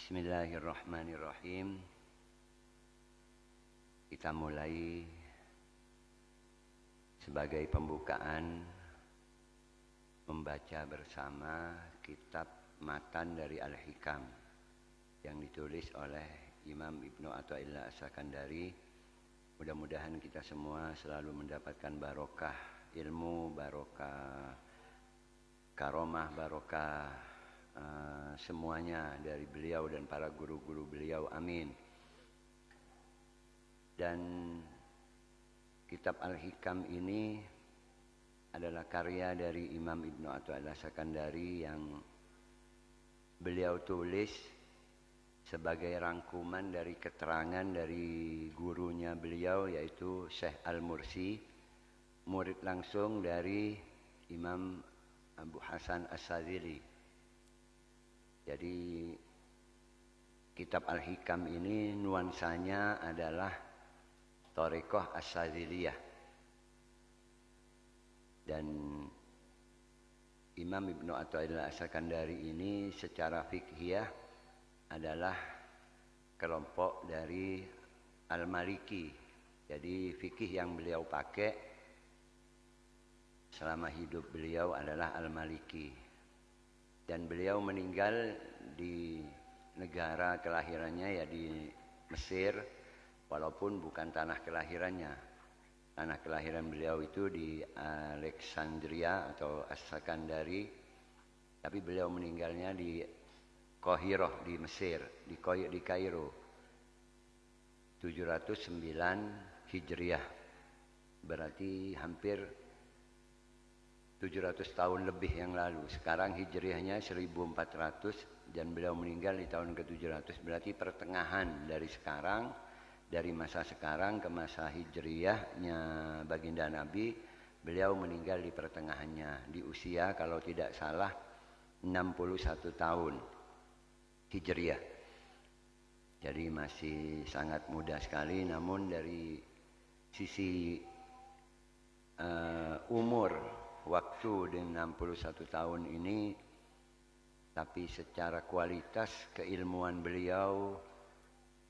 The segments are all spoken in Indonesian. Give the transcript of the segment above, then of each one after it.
Bismillahirrahmanirrahim. Kita mulai sebagai pembukaan membaca bersama kitab matan dari Al-Hikam yang ditulis oleh Imam Ibnu Athaillah As-Sakandari. Mudah-mudahan kita semua selalu mendapatkan barokah ilmu, barokah karomah, barokah semuanya dari beliau dan para guru-guru beliau, amin. Dan kitab Al-Hikam ini adalah karya dari Imam Ibnu Athaillah Sakandari yang beliau tulis sebagai rangkuman dari keterangan dari gurunya beliau, yaitu Syekh Al-Mursi, murid langsung dari Imam Abu Hasan As-Sadzili. Jadi kitab Al-Hikam ini nuansanya adalah Thariqah As-Sadziliyah. Dan Imam Ibnu Athaillah As-Sakandari ini secara fiqhiyah adalah kelompok dari Al-Maliki. Jadi fikih yang beliau pakai selama hidup beliau adalah Al-Maliki. Dan beliau meninggal di negara kelahirannya, ya di Mesir, walaupun bukan tanah kelahirannya. Tanah kelahiran beliau itu di Alexandria atau As-Sakandari, tapi beliau meninggalnya di Qahiroh di Mesir, di Kairo, 709 Hijriah. Berarti hampir 700 tahun lebih yang lalu. Sekarang Hijriahnya 1400 dan beliau meninggal di tahun ke-700. Berarti pertengahan dari sekarang, dari masa sekarang ke masa Hijriahnya baginda Nabi, beliau meninggal di pertengahannya, di usia kalau tidak salah 61 tahun Hijriah. Jadi masih sangat muda sekali, namun dari sisi umur waktu di 61 tahun ini, tapi secara kualitas keilmuan beliau,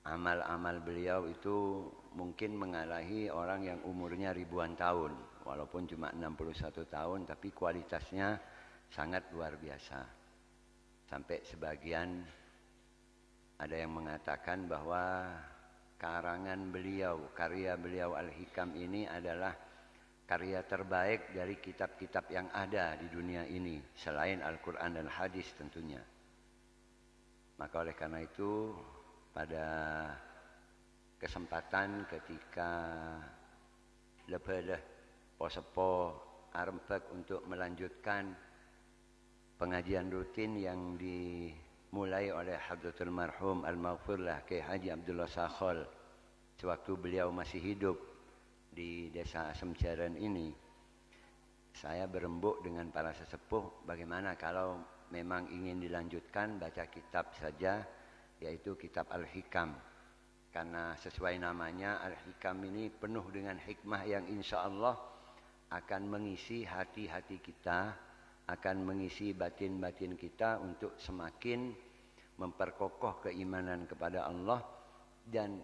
amal-amal beliau itu mungkin mengalahi orang yang umurnya ribuan tahun. Walaupun cuma 61 tahun, tapi kualitasnya sangat luar biasa. Sampai sebagian ada yang mengatakan bahwa karangan beliau, karya beliau Al-Hikam ini adalah karya terbaik dari kitab-kitab yang ada di dunia ini, selain Al-Quran dan Hadis tentunya. Maka oleh karena itu, pada kesempatan ketika lebih posepo arempek untuk melanjutkan pengajian rutin yang dimulai oleh Hadratul Marhum Al-Maghfurlah Kiai Haji Abdullah Sakhol sewaktu beliau masih hidup di desa Asem Jaren ini, saya berembuk dengan para sesepuh bagaimana kalau memang ingin dilanjutkan baca kitab saja, yaitu kitab Al-Hikam. Karena sesuai namanya, Al-Hikam ini penuh dengan hikmah yang insya Allah akan mengisi hati-hati kita, akan mengisi batin-batin kita untuk semakin memperkokoh keimanan kepada Allah, dan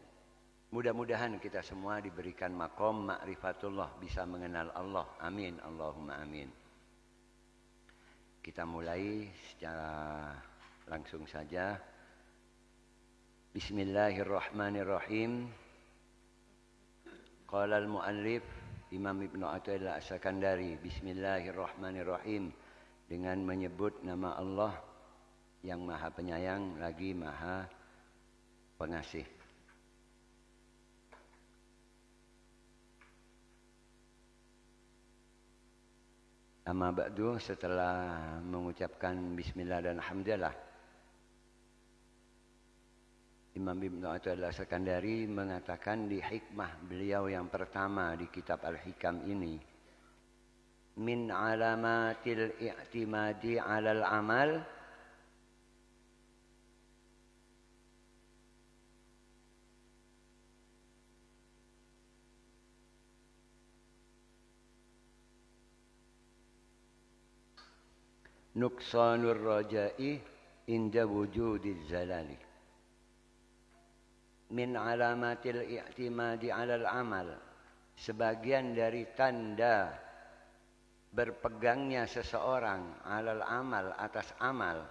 mudah-mudahan kita semua diberikan makom ma'rifatullah, bisa mengenal Allah. Amin, Allahumma amin. Kita mulai secara langsung saja. Bismillahirrahmanirrahim. Qala al-muallif Imam Ibnu Athaillah As-Sakandari, Bismillahirrahmanirrahim, dengan menyebut nama Allah yang Maha Penyayang lagi Maha Pengasih. Amma ba'du, setelah mengucapkan bismillah dan alhamdulillah, Imam Ibnu Athaillah Sakandari mengatakan di hikmah beliau yang pertama di kitab Al-Hikam ini, min alamatil i'timadi 'alal amal nuqsanur raja'i inda wujudiz zalali. min alamatil i'timadi 'alal amal, sebagian dari tanda berpegangnya seseorang 'alal amal, atas amal.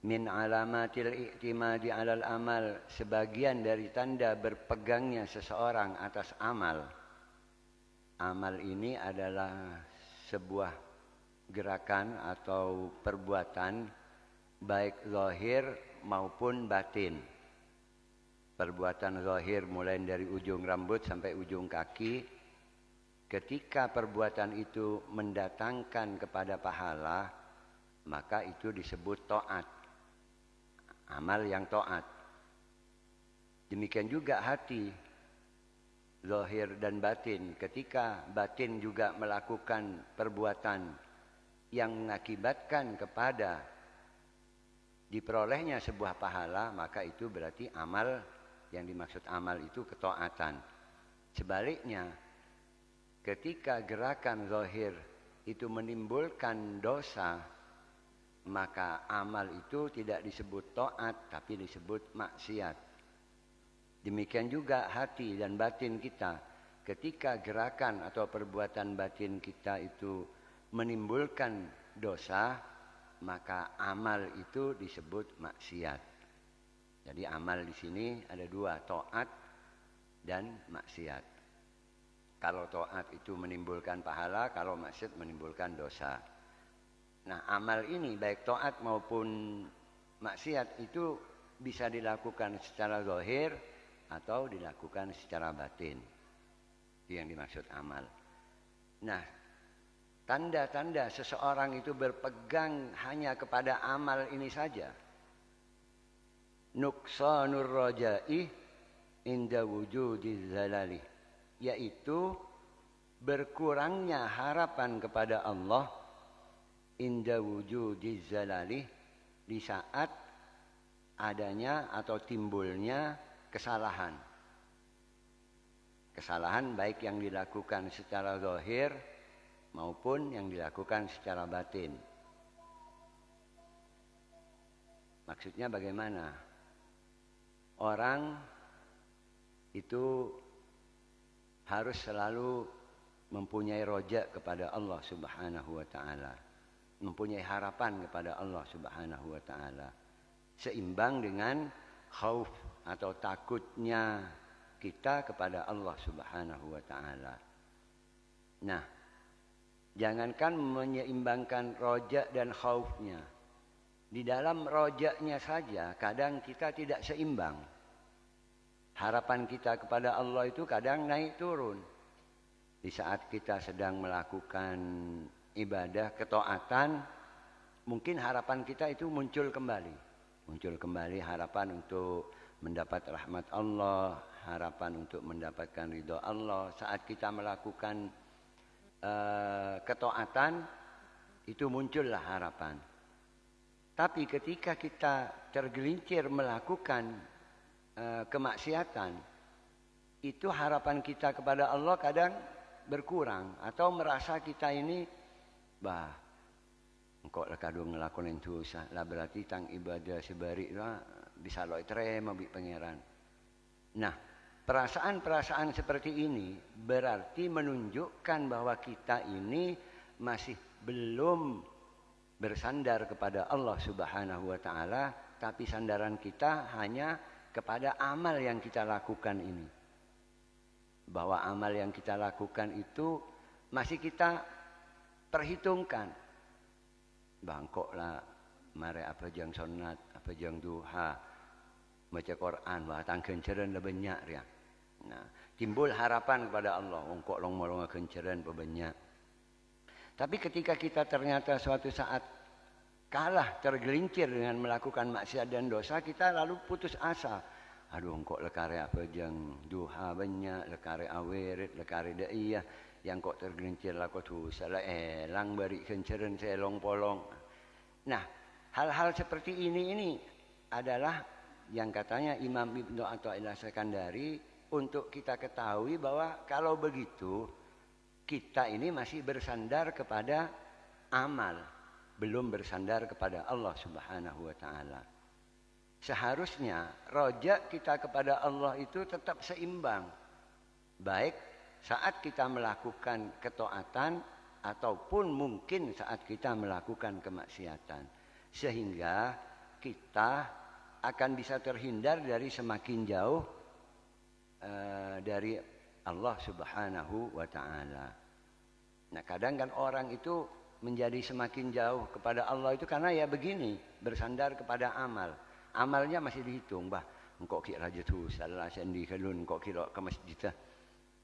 Min alamatil i'timadi 'alal amal, sebagian dari tanda berpegangnya seseorang atas amal. Amal ini adalah sebuah gerakan atau perbuatan baik zahir maupun batin. Perbuatan zahir mulai dari ujung rambut sampai ujung kaki. Ketika perbuatan itu mendatangkan kepada pahala, maka itu disebut taat. Amal yang taat. Demikian juga hati, zahir dan batin. Ketika batin juga melakukan perbuatan yang mengakibatkan kepada diperolehnya sebuah pahala, maka itu berarti amal. Yang dimaksud amal itu ketaatan. Sebaliknya, ketika gerakan zahir itu menimbulkan dosa, maka amal itu tidak disebut taat, tapi disebut maksiat. Demikian juga hati dan batin kita. Ketika gerakan atau perbuatan batin kita itu menimbulkan dosa, maka amal itu disebut maksiat. Jadi amal di sini ada dua, taat dan maksiat. Kalau taat itu menimbulkan pahala, kalau maksiat menimbulkan dosa. Nah, amal ini baik taat maupun maksiat itu bisa dilakukan secara zahir atau dilakukan secara batin. Itu yang dimaksud amal. Nah, tanda-tanda seseorang itu berpegang hanya kepada amal ini saja. Nuqsanur raja'i inda wujudi zalali, yaitu berkurangnya harapan kepada Allah inda wujudi zalali, di saat adanya atau timbulnya kesalahan. Kesalahan baik yang dilakukan secara zahir maupun yang dilakukan secara batin. Maksudnya bagaimana? Orang itu harus selalu mempunyai roja kepada Allah Subhanahu wa taala. Mempunyai harapan kepada Allah Subhanahu wa taala, seimbang dengan khauf atau takutnya kita kepada Allah Subhanahu wa taala. Nah, jangankan menyeimbangkan roja dan khaufnya, di dalam rojaknya saja kadang kita tidak seimbang. Harapan kita kepada Allah itu kadang naik turun. Di saat kita sedang melakukan ibadah ketaatan, mungkin harapan kita itu muncul kembali. Muncul kembali harapan untuk mendapat rahmat Allah, harapan untuk mendapatkan ridha Allah. Saat kita melakukan ketaatan, itu muncullah harapan. Tapi ketika kita tergelincir melakukan kemaksiatan, itu harapan kita kepada Allah kadang berkurang. Atau merasa kita ini, bah, engkau lah kadung ngelakuin dosa, lah berarti tang ibadah sebari lah bisa lo terima bi pangeran. Nah, perasaan-perasaan seperti ini berarti menunjukkan bahwa kita ini masih belum bersandar kepada Allah Subhanahu wa taala, tapi sandaran kita hanya kepada amal yang kita lakukan ini. Bahwa amal yang kita lakukan itu masih kita perhitungkan. Bangkok lah mare apa jang sunat, apa jang duha, baca Quran, wah tang kenceran lah banyak ya. Nah, timbul harapan kepada Allah, engkau long molong kenceran banyak. Tapi ketika kita ternyata suatu saat kalah, tergelincir dengan melakukan maksiat dan dosa, kita lalu putus asa. Aduh, engkau lekare apa jang duha banyak, lekare awirit, lekare daiyah, yang kok tergelincir laku tu salah elang bari kenceran selong polong. Nah, hal-hal seperti ini adalah yang katanya Imam Ibnu Athaillah Sekandari untuk kita ketahui bahwa kalau begitu kita ini masih bersandar kepada amal, belum bersandar kepada Allah Subhanahu wa taala. Seharusnya roja kita kepada Allah itu tetap seimbang. Baik saat kita melakukan ketaatan ataupun mungkin saat kita melakukan kemaksiatan. Sehingga kita akan bisa terhindar dari semakin jauh dari Allah Subhanahu wa taala. Nah, kadang kan orang itu menjadi semakin jauh kepada Allah itu karena ya begini, bersandar kepada amal. Amalnya masih dihitung, bah, engkau ki raja tu salah sendi kalun, engkau ki ke masjid,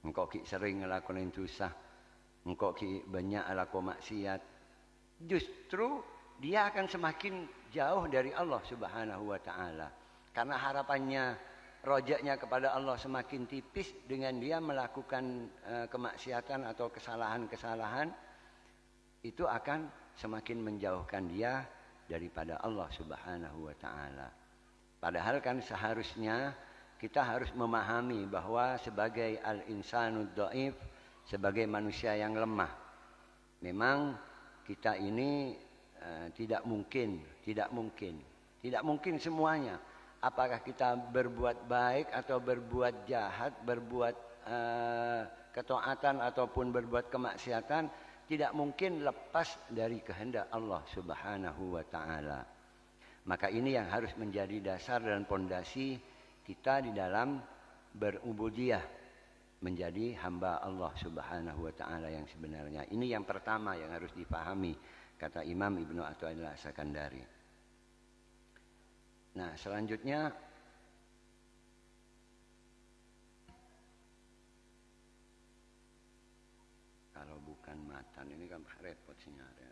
engkau ki sering ngelakonin dosa, engkau ki banyak laku maksiat. Justru dia akan semakin jauh dari Allah Subhanahu wa taala. Karena harapannya rojaknya kepada Allah semakin tipis dengan dia melakukan kemaksiatan atau kesalahan-kesalahan, itu akan semakin menjauhkan dia daripada Allah Subhanahu wa taala. Padahal kan seharusnya kita harus memahami bahwa sebagai al-insanud dhaif, sebagai manusia yang lemah, memang kita ini tidak mungkin semuanya. Apakah kita berbuat baik atau berbuat jahat, berbuat ketaatan ataupun berbuat kemaksiatan, tidak mungkin lepas dari kehendak Allah Subhanahu wa taala. Maka ini yang harus menjadi dasar dan pondasi kita di dalam berubudiyah, menjadi hamba Allah Subhanahu wa taala yang sebenarnya. Ini yang pertama yang harus dipahami, kata Imam Ibnu Athaillah As-Sakandari. Nah, selanjutnya kalau bukan matan ini kan repot sinyalnya.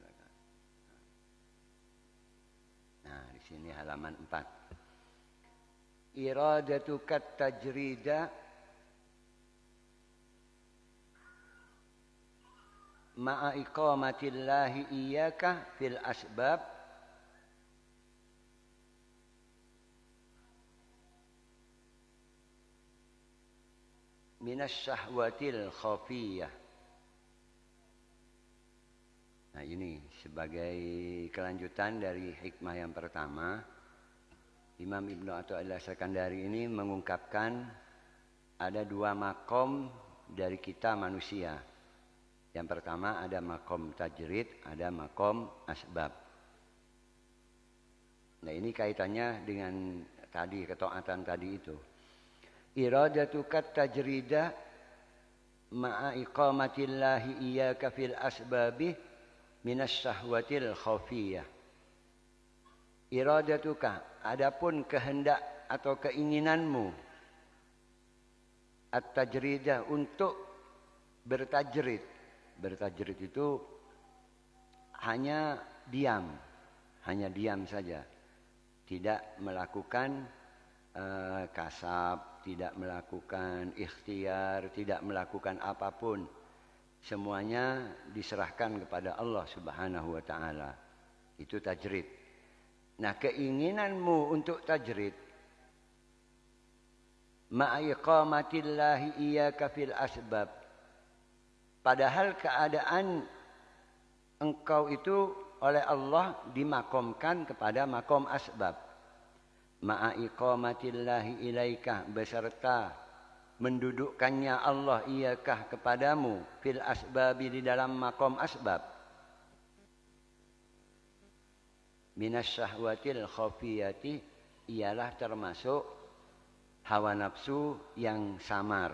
Nah, di sini halaman 4. Iradatu kat tajrida ma'a iqamatillahi iyyaka fil asbab minas syahwatil khafiyah. Nah, ini sebagai kelanjutan dari hikmah yang pertama, Imam Ibnu Athaillah As-Sakandari ini mengungkapkan ada dua makom dari kita manusia. Yang pertama ada makom tajrid, ada makom asbab. Nah, ini kaitannya dengan tadi ketaatan tadi itu. Iradatukat tajrida ma'a iqamatillahi iyyaka fil asbabi minas syahwatil khafiyah. Iradatuka, adapun kehendak atau keinginanmu, at-tajridah, untuk bertajrid. Bertajrid itu hanya diam saja, tidak melakukan kasab, tidak melakukan ikhtiar, tidak melakukan apapun. Semuanya diserahkan kepada Allah Subhanahu wa taala. Itu tajrid. Nah, keinginanmu untuk tajrid ma'iqamatillahi iyyaka fil asbab. Padahal keadaan engkau itu oleh Allah dimakomkan kepada makom asbab. Ma'iqamatillahi ilaika, beserta mendudukkannya Allah iyakah kepadamu fil asbabi, di dalam makom asbab. Minas syahwatil khafiyati, ialah termasuk hawa nafsu yang samar.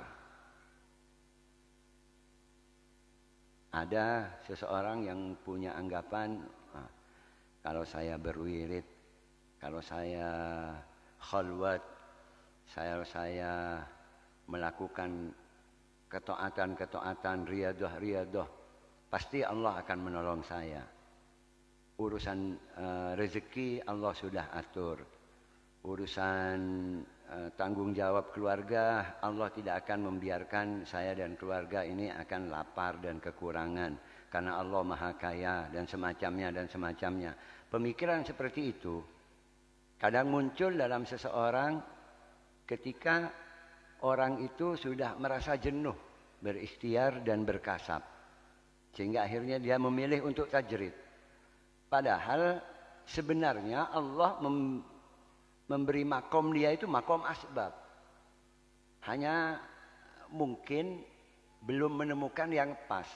Ada seseorang yang punya anggapan, kalau saya berwirid, kalau saya khalwat, saya melakukan ketaatan, riyadah, pasti Allah akan menolong saya. Urusan rezeki Allah sudah atur. Urusan tanggung jawab keluarga, Allah tidak akan membiarkan saya dan keluarga ini akan lapar dan kekurangan, karena Allah Maha Kaya, dan semacamnya. Pemikiran seperti itu kadang muncul dalam seseorang ketika orang itu sudah merasa jenuh berikhtiar dan berkasab. Sehingga akhirnya dia memilih untuk tajrid. Padahal sebenarnya Allah memberi makom dia itu makom asbab. Hanya mungkin belum menemukan yang pas.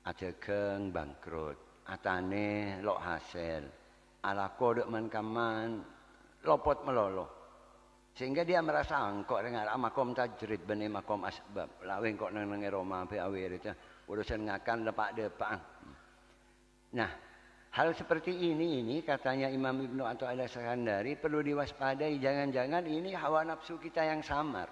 Ajegeng bangkrut, atane lok hasil, alako dek man lopot melolo. Sehingga dia merasa kok dengar makom tajrid benih makom asbab. Laweng kok nang Roma pe awir itu urusan ngakan lepak. Nah, hal seperti ini katanya Imam Ibnu Athaillah Sakandari perlu diwaspadai. Jangan-jangan ini hawa nafsu kita yang samar.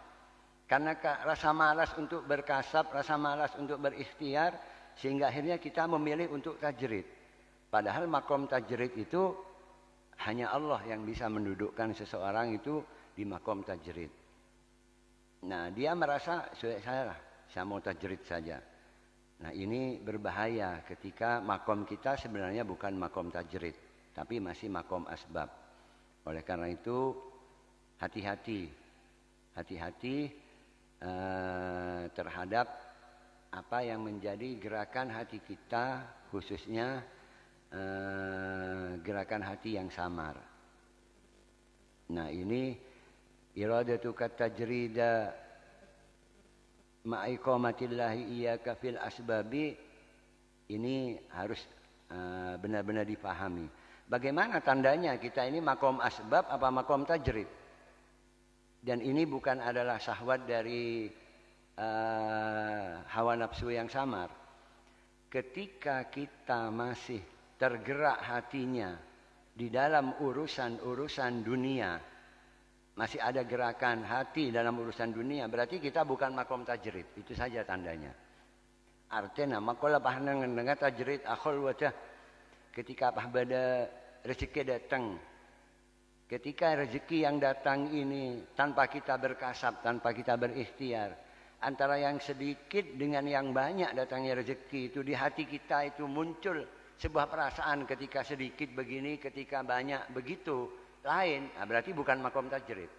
Karena rasa malas untuk berkasab, rasa malas untuk berikhtiar, sehingga akhirnya kita memilih untuk tajrid. Padahal makom tajrid itu hanya Allah yang bisa mendudukkan seseorang itu di makom tajrid. Nah, dia merasa saya mau tajrid saja. Nah, ini berbahaya ketika makom kita sebenarnya bukan makom tajrid, tapi masih makom asbab. Oleh karena itu, hati-hati terhadap apa yang menjadi gerakan hati kita, khususnya gerakan hati yang samar. Nah, ini iradatuka tajrida ma'iqamatillahi iyyaka fil asbabi, ini harus benar-benar dipahami. Bagaimana tandanya kita ini makom asbab apa makom tajrid? Dan ini bukan adalah syahwat dari hawa nafsu yang samar. Ketika kita masih tergerak hatinya di dalam urusan-urusan dunia, masih ada gerakan hati dalam urusan dunia, berarti kita bukan makom tajrid. Itu saja tandanya. Artinya makola pahna ngendengar tajrid akhul wajah. Ketika pahbada rezeki datang, ketika rezeki yang datang ini tanpa kita berkasab, tanpa kita berikhtiar, antara yang sedikit dengan yang banyak datangnya rezeki itu, di hati kita itu muncul sebuah perasaan ketika sedikit begini, ketika banyak begitu lain. Nah, berarti bukan makom tajrid.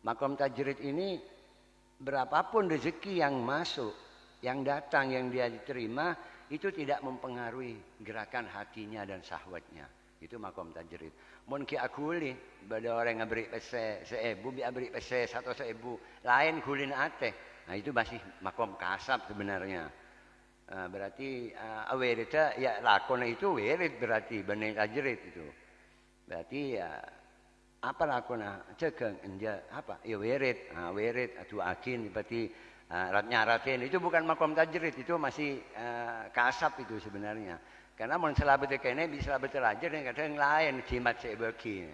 Makom tajrid ini berapapun rezeki yang masuk, yang datang, yang dia diterima, itu tidak mempengaruhi gerakan hatinya dan syahwatnya. Itu makom tajrid. Mun ki akuli bada orang ngabri pese seebu bi abri pese 100.000 lain kulin ate. Nah, itu masih makom kasab sebenarnya. Berarti awirita ya lakona itu wirid, berarti benih tajrid itu. Berarti ya apa lakona cekeng enja apa ya wirid. Wirid atau akin berarti nyaratin itu bukan makom tajrid, itu masih kasab itu sebenarnya. Karena mun salah betul kene bisa betul aja dengan kadang lain jimat sebeki.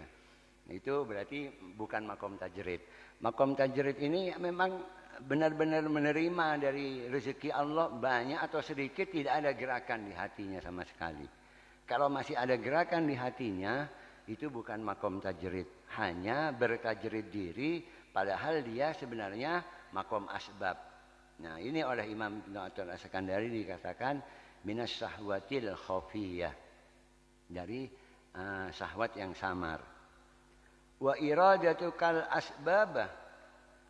Itu berarti bukan makom tajrid. Makom tajrid ini memang benar-benar menerima dari rezeki Allah, banyak atau sedikit, tidak ada gerakan di hatinya sama sekali. Kalau masih ada gerakan di hatinya, itu bukan makom tajrid. Hanya bertajrid diri, padahal dia sebenarnya makom asbab. Nah, ini oleh Imam Ibnu Athaillah Sakandari dikatakan minas syahwatil khafiyah, dari syahwat yang samar. Wa iradatukal asbabah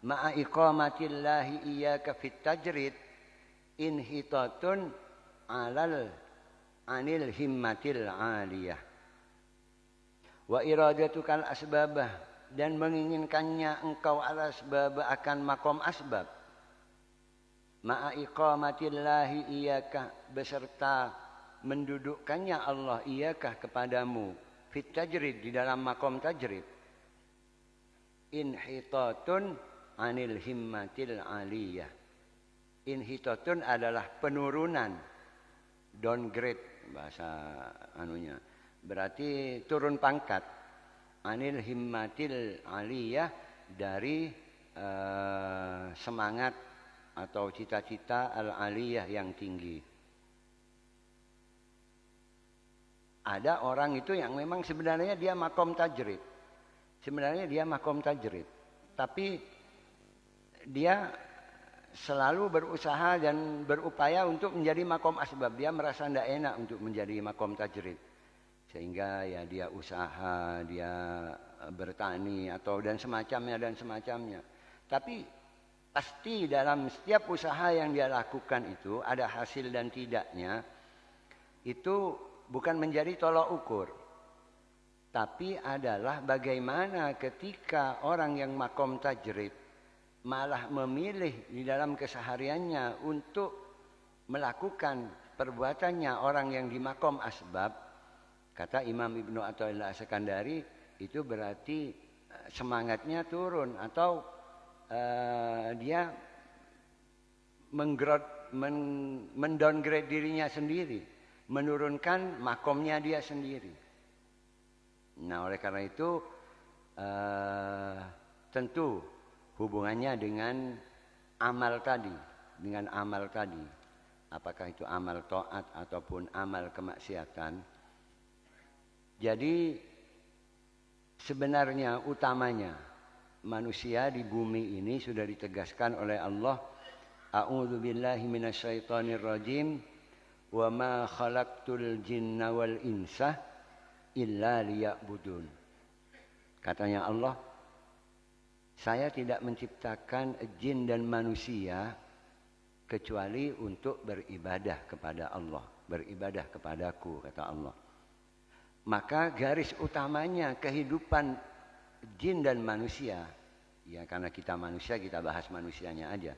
ma'a iqamatillahi iyyaka fit tajrid inhitatun anil himmatil aliyah. Wa iradatukal asbabah, dan menginginkannya engkau al asbab akan makom asbab, ma'a iqamatillahi iyyaka, beserta mendudukkannya Allah iyyaka kepadamu, fit tajrid, di dalam makom tajrid, inhitatun anil himmatil aliyah. Inhitatun adalah penurunan, downgrade bahasa anunya, berarti turun pangkat. Anil himmatil aliyah, dari semangat atau cita-cita al-aliyah yang tinggi. Ada orang itu yang memang sebenarnya dia makom tajrid. Sebenarnya dia makom tajrid. Tapi dia selalu berusaha dan berupaya untuk menjadi makom asbab. Dia merasa tidak enak untuk menjadi makom tajrid. Sehingga ya dia usaha, dia bertani atau dan semacamnya. Tapi pasti dalam setiap usaha yang dia lakukan itu ada hasil dan tidaknya. Itu bukan menjadi tolak ukur. Tapi adalah bagaimana ketika orang yang makom tajrid malah memilih di dalam kesehariannya untuk melakukan perbuatannya orang yang di makom asbab. Kata Imam Ibnu Athaillah As-Sakandari, itu berarti semangatnya turun atau dia mendowngrade dirinya sendiri, menurunkan makomnya dia sendiri. Nah, oleh karena itu tentu hubungannya dengan amal tadi, apakah itu amal taat ataupun amal kemaksiatan. Jadi sebenarnya utamanya manusia di bumi ini sudah ditegaskan oleh Allah, a'udzu billahi minasyaitonir rajim, wa ma khalaqtul jinna wal insa illa liya'budun. Katanya Allah, saya tidak menciptakan jin dan manusia kecuali untuk beribadah kepada Allah, beribadah kepadaku, kata Allah. Maka garis utamanya kehidupan jin dan manusia, ya karena kita manusia, kita bahas manusianya aja.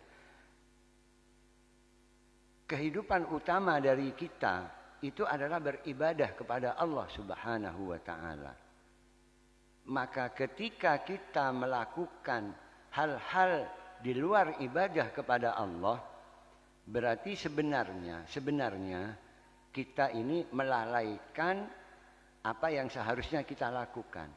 Kehidupan utama dari kita itu adalah beribadah kepada Allah Subhanahu wa ta'ala. Maka ketika kita melakukan hal-hal di luar ibadah kepada Allah, berarti sebenarnya kita ini melalaikan apa yang seharusnya kita lakukan.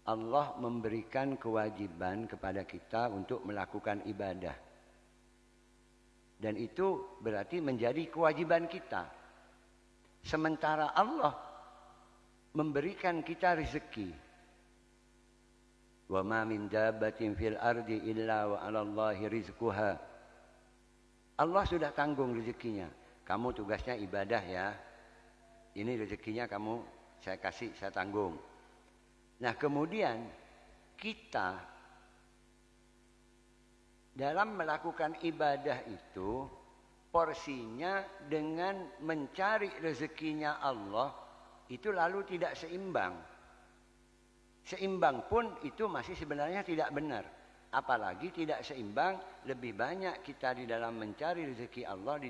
Allah memberikan kewajiban kepada kita untuk melakukan ibadah. Dan itu berarti menjadi kewajiban kita. Sementara Allah memberikan kita rezeki. Wa ma min dabbatin fil ardi illa wa 'alallahi rizquha. Allah sudah tanggung rezekinya. Kamu tugasnya ibadah ya. Ini rezekinya saya kasih, saya tanggung. Nah, kemudian kita dalam melakukan ibadah itu porsinya dengan mencari rezekinya Allah itu lalu tidak seimbang. Seimbang pun itu masih sebenarnya tidak benar. Apalagi tidak seimbang, lebih banyak kita di dalam mencari rezeki Allah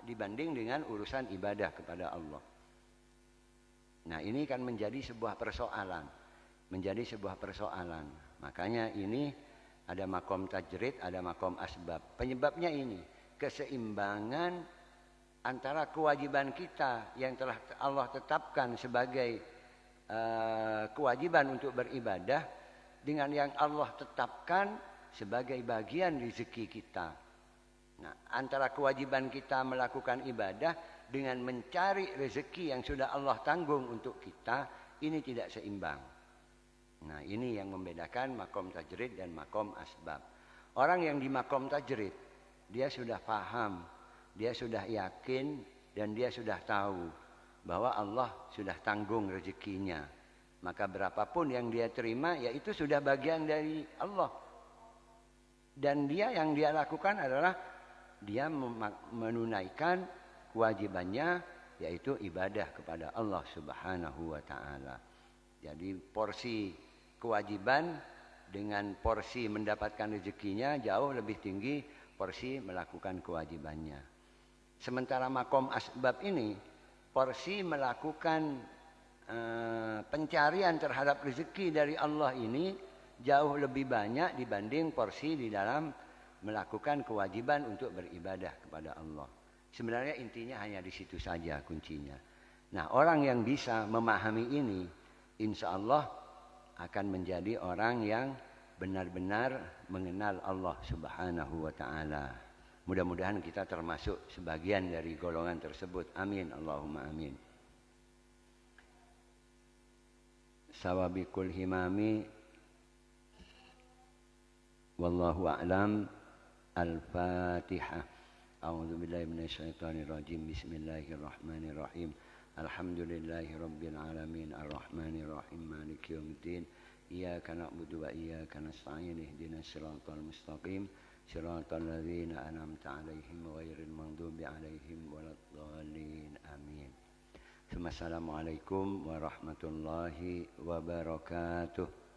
dibanding dengan urusan ibadah kepada Allah. Nah, ini kan menjadi sebuah persoalan. Makanya ini ada makom tajrid, ada makom asbab. Penyebabnya ini, keseimbangan antara kewajiban kita yang telah Allah tetapkan sebagai kewajiban untuk beribadah dengan yang Allah tetapkan sebagai bagian rezeki kita. Nah, antara kewajiban kita melakukan ibadah dengan mencari rezeki yang sudah Allah tanggung untuk kita, ini tidak seimbang. Nah, ini yang membedakan makom tajrid dan makom asbab. Orang yang di makom tajrid, dia sudah paham, dia sudah yakin, dan dia sudah tahu bahwa Allah sudah tanggung rezekinya. Maka berapapun yang dia terima, ya itu sudah bagian dari Allah. Dan yang dia lakukan adalah dia menunaikan kewajibannya, yaitu ibadah kepada Allah Subhanahu wa ta'ala. Jadi porsi kewajiban dengan porsi mendapatkan rezekinya jauh lebih tinggi porsi melakukan kewajibannya. Sementara makom asbab ini, porsi melakukan pencarian terhadap rezeki dari Allah ini jauh lebih banyak dibanding porsi di dalam melakukan kewajiban untuk beribadah kepada Allah. Sebenarnya intinya hanya di situ saja kuncinya. Nah, orang yang bisa memahami ini, insya Allah akan menjadi orang yang benar-benar mengenal Allah Subhanahu wa ta'ala. Mudah-mudahan kita termasuk sebagian dari golongan tersebut. Amin. Allahumma amin. Sawabikul himami wallahu a'lam. Al-Fatihah. A'udzu billahi minasyaitonir rajim. Bismillahirrahmanirrahim. Alhamdulillahi rabbil alamin arrahmanir rahim maliki yaumiddin إياك نعبد وإياك نستعين اهدنا الصراط المستقيم صراط الذين أنعمت عليهم غير المغضوب عليهم ولا الضالين آمين. ثم السلام عليكم warahmatullahi wabarakatuh.